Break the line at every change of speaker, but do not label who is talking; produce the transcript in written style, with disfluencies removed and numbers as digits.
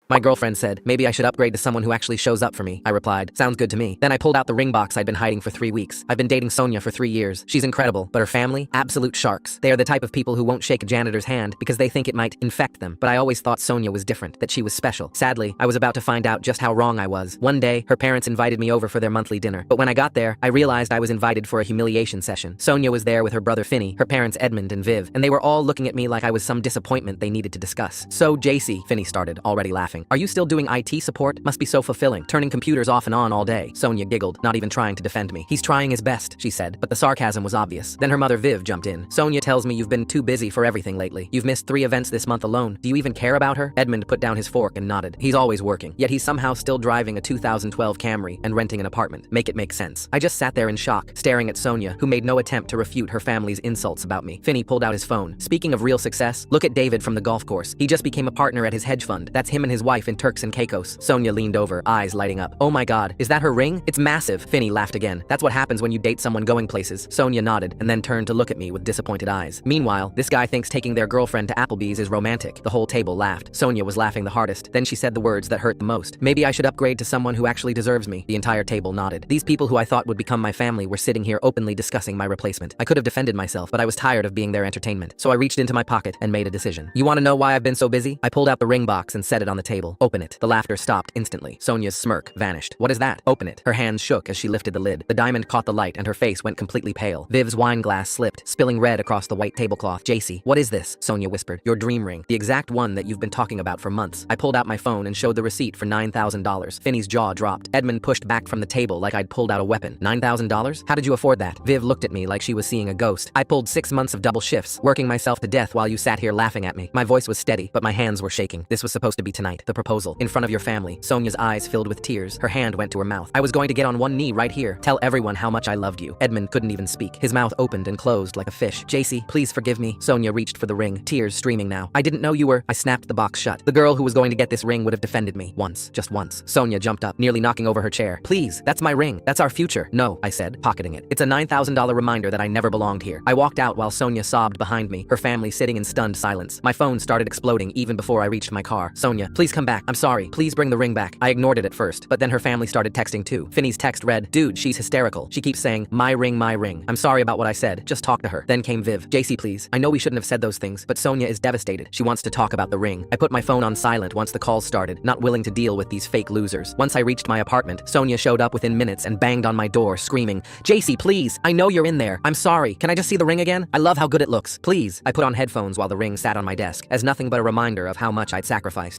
My girlfriend said, maybe I should upgrade to someone who actually shows up for me. I replied, sounds good to me. Then I pulled out the ring box I'd been hiding for 3 weeks. I've been dating Sonia for 3 years. She's incredible, but her family? Absolute sharks. They are the type of people who won't shake a janitor's hand because they think it might infect them. But I always thought Sonia was different, that she was special. Sadly, I was about to find out just how wrong I was. One day, her parents invited me over for their monthly dinner. But when I got there, I realized I was invited for a humiliation session. Sonia was there with her brother Finney, her parents Edmund and Viv, and they were all looking at me like I was some disappointment they needed to discuss. So, JC, Finney started, already laughing. Are you still doing IT support? Must be so fulfilling, turning computers off and on all day. Sonia giggled, not even trying to defend me. He's trying his best, she said, but the sarcasm was obvious. Then her mother Viv jumped in. Sonia tells me you've been too busy for everything lately. You've missed 3 events this month alone. Do you even care about her? Edmund put down his fork and nodded. He's always working, yet he's somehow still driving a 2012 Camry and renting an apartment. Make it make sense. I just sat there in shock, staring at Sonia, who made no attempt to refute her family's insults about me. Finney pulled out his phone. Speaking of real success, look at David from the golf course. He just became a partner at his hedge fund. That's him and his wife in Turks and Caicos. Sonia leaned over, eyes lighting up. Oh my god, is that her ring? It's massive. Finney laughed again. That's what happens when you date someone going places. Sonia nodded and then turned to look at me with disappointed eyes. Meanwhile, this guy thinks taking their girlfriend to Applebee's is romantic. The whole table laughed. Sonia was laughing the hardest. Then she said the words that hurt the most. Maybe I should upgrade to someone who actually deserves me. The entire table nodded. These people who I thought would become my family were sitting here openly discussing my replacement. I could have defended myself, but I was tired of being their entertainment. So I reached into my pocket and made a decision. You want to know why I've been so busy? I pulled out the ring box and set it on the table. Open it. The laughter stopped instantly. Sonia's smirk vanished. What is that? Open it. Her hands shook as she lifted the lid. The diamond caught the light and her face went completely pale. Viv's wine glass slipped, spilling red across the white tablecloth. JC, what is this? Sonia whispered. Your dream ring. The exact one that you've been talking about for months. I pulled out my phone and showed the receipt for $9,000. Finney's jaw dropped. Edmund pushed back from the table like I'd pulled out a weapon. $9,000? How did you afford that? Viv looked at me like she was seeing a ghost. I pulled 6 months of double shifts, working myself to death while you sat here laughing at me. My voice was steady, but my hands were shaking. This was supposed to be tonight. The proposal. In front of your family. Sonia's eyes filled with tears. Her hand went to her mouth. I was going to get on one knee right here. Tell everyone how much I loved you. Edmund couldn't even speak. His mouth opened and closed like a fish. JC, please forgive me. Sonia reached for the ring, tears streaming now. I didn't know you were. I snapped the box shut. The girl who was going to get this ring would have defended me. Once. Just once. Sonia jumped up, nearly knocking over her chair. Please, that's my ring. That's our future. No, I said, pocketing it. It's a $9,000 reminder that I never belonged here. I walked out while Sonia sobbed behind me, her family sitting in stunned silence. My phone started exploding even before I reached my car. Sonia, please come back. I'm sorry. Please bring the ring back. I ignored it at first, but then her family started texting too. Finney's text read, dude, she's hysterical. She keeps saying, my ring, my ring. I'm sorry about what I said. Just talk to her. Then came Viv. JC, please. I know we shouldn't have said those things, but Sonia is devastated. She wants to talk about the ring. I put my phone on silent once the calls started, not willing to deal with these fake losers. Once I reached my apartment, Sonia showed up within minutes and banged on my door, screaming, JC, please. I know you're in there. I'm sorry. Can I just see the ring again? I love how good it looks. Please. I put on headphones while the ring sat on my desk, as nothing but a reminder of how much I'd sacrificed.